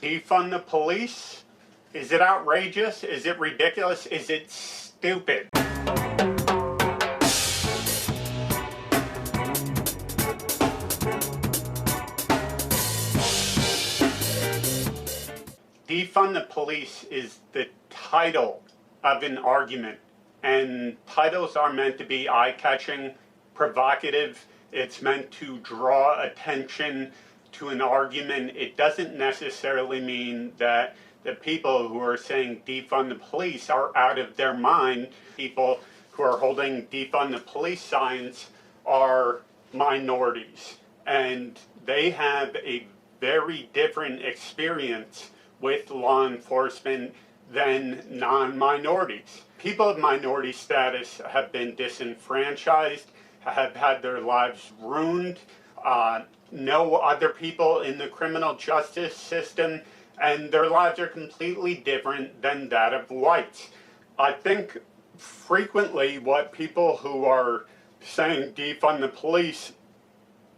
Defund the police? Is it outrageous? Is it ridiculous? Is it stupid? Defund the police is the title of an argument, and titles are meant to be eye-catching, provocative. It's meant to draw attention to an argument. It doesn't necessarily mean that the people who are saying defund the police are out of their mind. People who are holding defund the police signs are minorities, and they have a very different experience with law enforcement than non-minorities. People of minority status have been disenfranchised, have had their lives ruined, know other people in the criminal justice system, and their lives are completely different than that of whites. I think frequently what people who are saying defund the police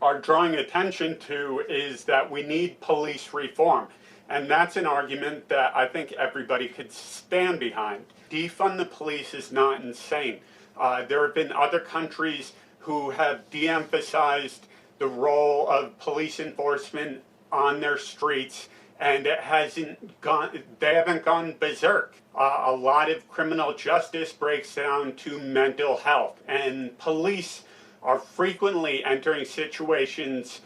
are drawing attention to is that we need police reform. And that's an argument that I think everybody could stand behind. Defund the police is not insane. There have been other countries who have de-emphasized the role of police enforcement on their streets, and it hasn't gone, they haven't gone berserk. A lot of criminal justice breaks down to mental health, and police are frequently entering situations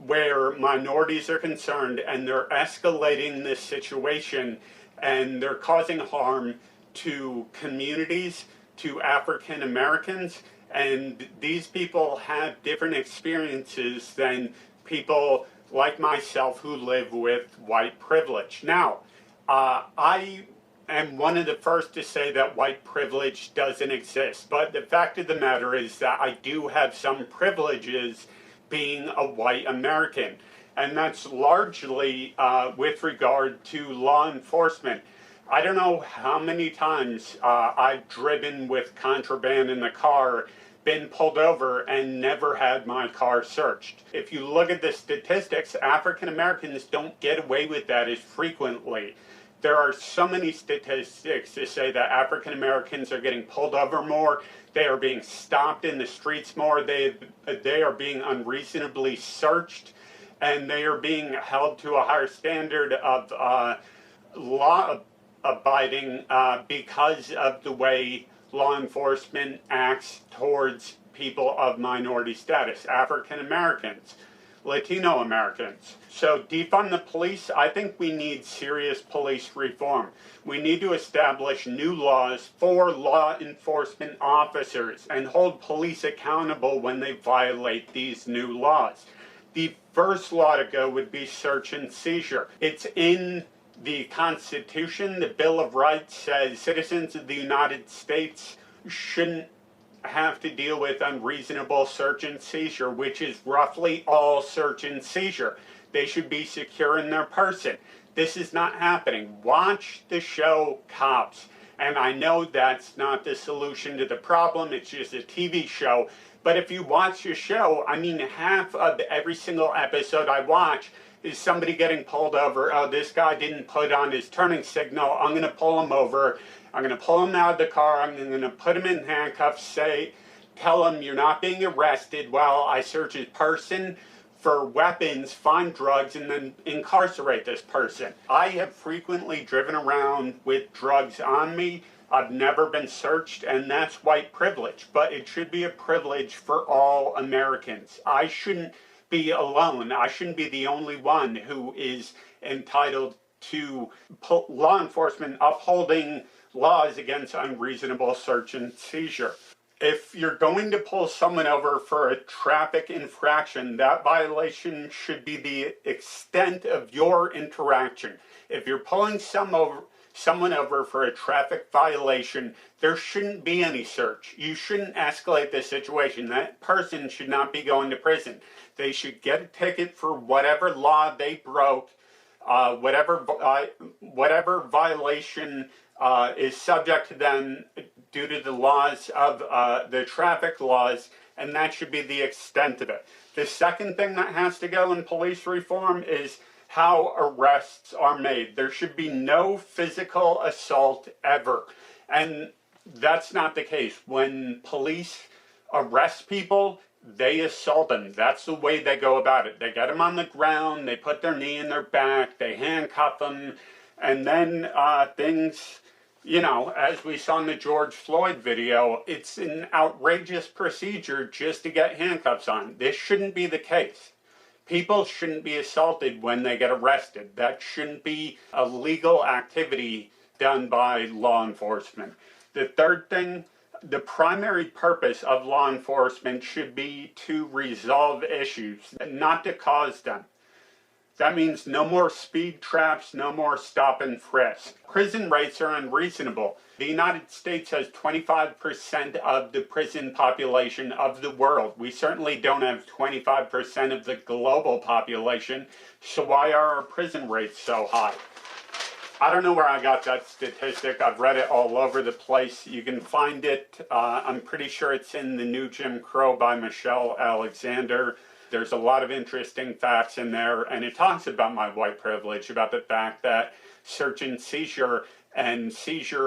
where minorities are concerned, and they're escalating this situation, and they're causing harm to communities, to African Americans, and these people have different experiences than people like myself who live with white privilege. Now, I am one of the first to say that white privilege doesn't exist, but the fact of the matter is that I do have some privileges being a white American, and that's largely with regard to law enforcement. I don't know how many times I've driven with contraband in the car, been pulled over, and never had my car searched. If you look at the statistics, African Americans don't get away with that as frequently. There are so many statistics to say that African Americans are getting pulled over more, they are being stopped in the streets more, they are being unreasonably searched, and they are being held to a higher standard of law abiding because of the way law enforcement acts towards people of minority status, African Americans, Latino Americans. So defund the police, I think we need serious police reform. We need to establish new laws for law enforcement officers and hold police accountable when they violate these new laws. The first law to go would be search and seizure. It's in the Constitution. The Bill of Rights says citizens of the United States shouldn't have to deal with unreasonable search and seizure, which is roughly all search and seizure. They should be secure in their person. This is not happening. Watch the show Cops. And I know that's not the solution to the problem, it's just a TV show. But if you watch the show, I mean, half of every single episode I watch is somebody getting pulled over. Oh, this guy didn't put on his turning signal. I'm going to pull him over. I'm going to pull him out of the car. I'm going to put him in handcuffs, tell him you're not being arrested while I search his person for weapons, find drugs, and then incarcerate this person. I have frequently driven around with drugs on me. I've never been searched, and that's white privilege. But it should be a privilege for all Americans. I shouldn't be alone. I shouldn't be the only one who is entitled to law enforcement upholding laws against unreasonable search and seizure. If you're going to pull someone over for a traffic infraction, that violation should be the extent of your interaction. If you're pulling someone over for a traffic violation, there shouldn't be any search. You shouldn't escalate the situation. That person should not be going to prison. They should get a ticket for whatever law they broke, whatever violation is subject to them due to the laws of the traffic laws, and that should be the extent of it. The second thing that has to go in police reform is how arrests are made. There should be no physical assault ever. And that's not the case. When police arrest people, they assault them. That's the way they go about it. They get them on the ground, they put their knee in their back, they handcuff them, and then things, you know, as we saw in the George Floyd video, it's an outrageous procedure just to get handcuffs on. This shouldn't be the case. People shouldn't be assaulted when they get arrested. That shouldn't be a legal activity done by law enforcement. The third thing, the primary purpose of law enforcement should be to resolve issues, not to cause them. That means no more speed traps, no more stop and frisk. Prison rates are unreasonable. The United States has 25% of the prison population of the world. We certainly don't have 25% of the global population, so why are our prison rates so high? I don't know where I got that statistic. I've read it all over the place. You can find it. I'm pretty sure it's in The New Jim Crow by Michelle Alexander. There's a lot of interesting facts in there, and it talks about my white privilege, about the fact that search and seizure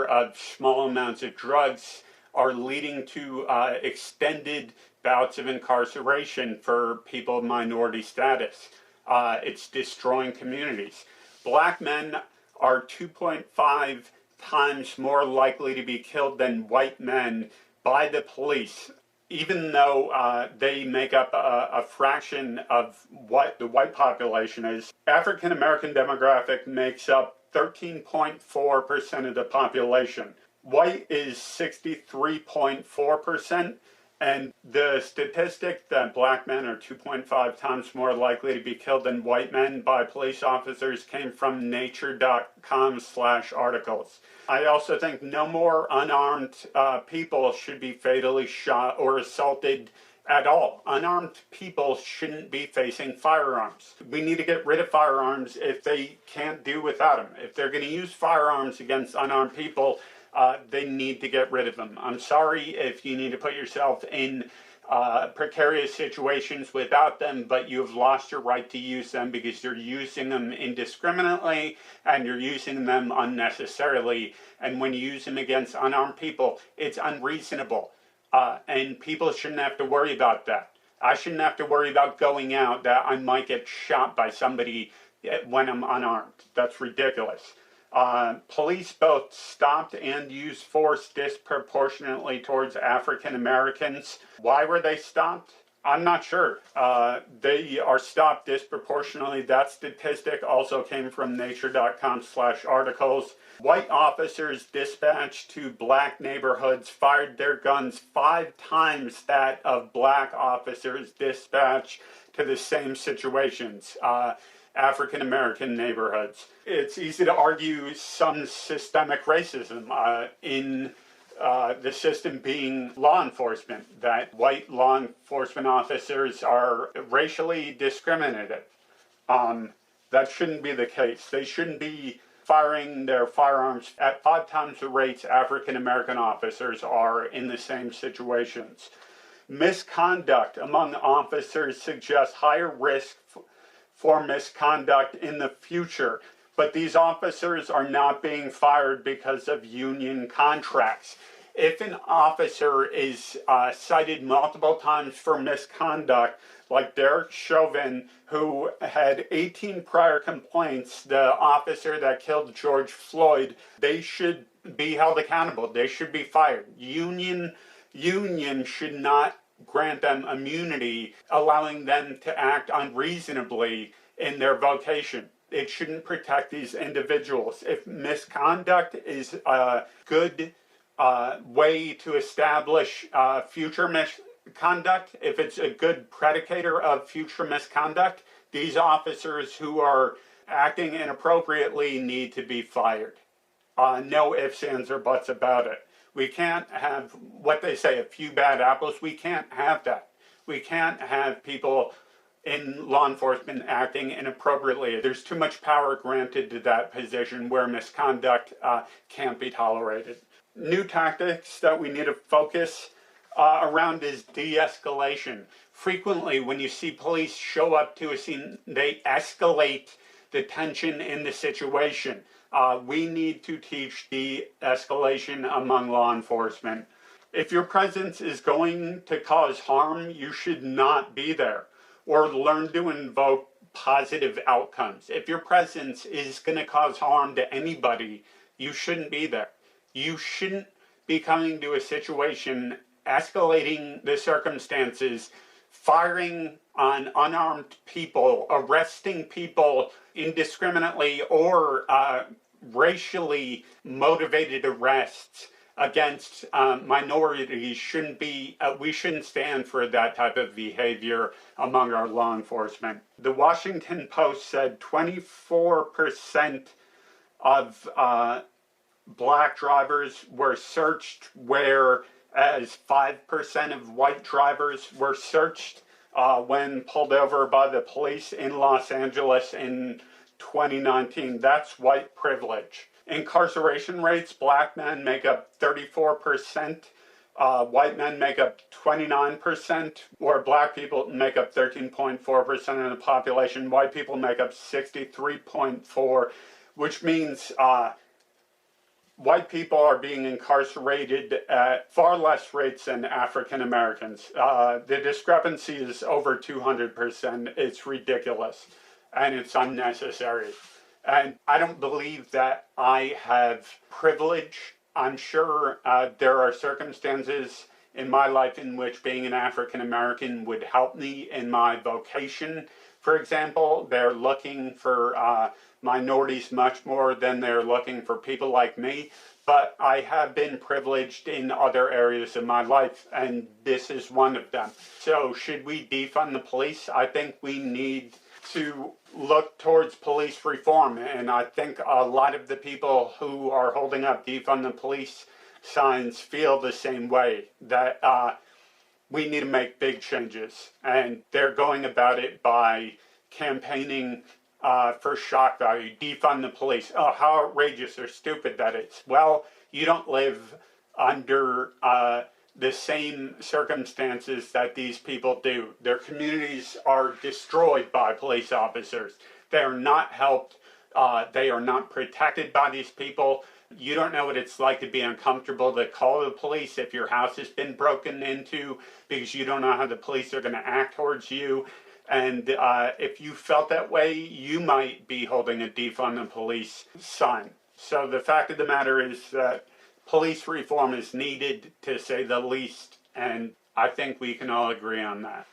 of small amounts of drugs are leading to extended bouts of incarceration for people of minority status. It's destroying communities. Black men are 2.5 times more likely to be killed than white men by the police, even though they make up a fraction of what the white population is. African American demographic makes up 13.4% of the population. White is 63.4%, and the statistic that black men are 2.5 times more likely to be killed than white men by police officers came from nature.com/articles. I also think no more unarmed people should be fatally shot or assaulted at all. Unarmed people shouldn't be facing firearms. We need to get rid of firearms if they can't do without them. If they're going to use firearms against unarmed people, they need to get rid of them. I'm sorry if you need to put yourself in precarious situations without them, but you've lost your right to use them because you're using them indiscriminately and you're using them unnecessarily. And when you use them against unarmed people, it's unreasonable. And people shouldn't have to worry about that. I shouldn't have to worry about going out that I might get shot by somebody when I'm unarmed. That's ridiculous. Police both stopped and used force disproportionately towards African Americans. Why were they stopped? I'm not sure. They are stopped disproportionately. That statistic also came from nature.com/articles. White officers dispatched to black neighborhoods fired their guns 5 times that of black officers dispatched to the same situations. African American neighborhoods. It's easy to argue some systemic racism in the system being law enforcement, that white law enforcement officers are racially discriminated. That shouldn't be the case. They shouldn't be firing their firearms at 5 times the rates African American officers are in the same situations. Misconduct among officers suggests higher risk for misconduct in the future, but these officers are not being fired because of union contracts. If an officer is cited multiple times for misconduct, like Derek Chauvin, who had 18 prior complaints, the officer that killed George Floyd, they should be held accountable. They should be fired. Union should not grant them immunity, allowing them to act unreasonably in their vocation. It shouldn't protect these individuals. If misconduct is a good way to establish future misconduct, if it's a good predicator of future misconduct, these officers who are acting inappropriately need to be fired. No ifs, ands, or buts about it. We can't have what they say, a few bad apples. We can't have that. We can't have people in law enforcement acting inappropriately. There's too much power granted to that position where misconduct can't be tolerated. New tactics that we need to focus around is de-escalation. Frequently, when you see police show up to a scene, they escalate the tension in the situation. We need to teach de-escalation among law enforcement. If your presence is going to cause harm, you should not be there, or learn to invoke positive outcomes. If your presence is going to cause harm to anybody, you shouldn't be there. You shouldn't be coming to a situation, escalating the circumstances, firing on unarmed people, arresting people indiscriminately, or racially motivated arrests against minorities. We shouldn't stand for that type of behavior among our law enforcement. The Washington Post said 24% of black drivers were searched, whereas 5% of white drivers were searched when pulled over by the police in Los Angeles in 2019. That's white privilege. Incarceration rates, black men make up 34%, white men make up 29%, or black people make up 13.4% of the population. White people make up 63.4%, which means white people are being incarcerated at far less rates than African Americans. The discrepancy is over 200%. It's ridiculous, and it's unnecessary. And I don't believe that I have privilege. I'm sure there are circumstances in my life in which being an African American would help me in my vocation. For example, they're looking for minorities much more than they're looking for people like me. But I have been privileged in other areas of my life, and this is one of them. So should we defund the police? I think we need to look towards police reform, and I think a lot of the people who are holding up defund the police signs feel the same way, that we need to make big changes, and they're going about it by campaigning for shock value. Defund the police. Oh, how outrageous or stupid that is. Well, you don't live under the same circumstances that these people do. Their communities are destroyed by police officers. They are not helped. They are not protected by these people. You don't know what it's like to be uncomfortable to call the police if your house has been broken into, because you don't know how the police are going to act towards you. And if you felt that way, you might be holding a defund the police sign. So the fact of the matter is that police reform is needed, to say the least, and I think we can all agree on that.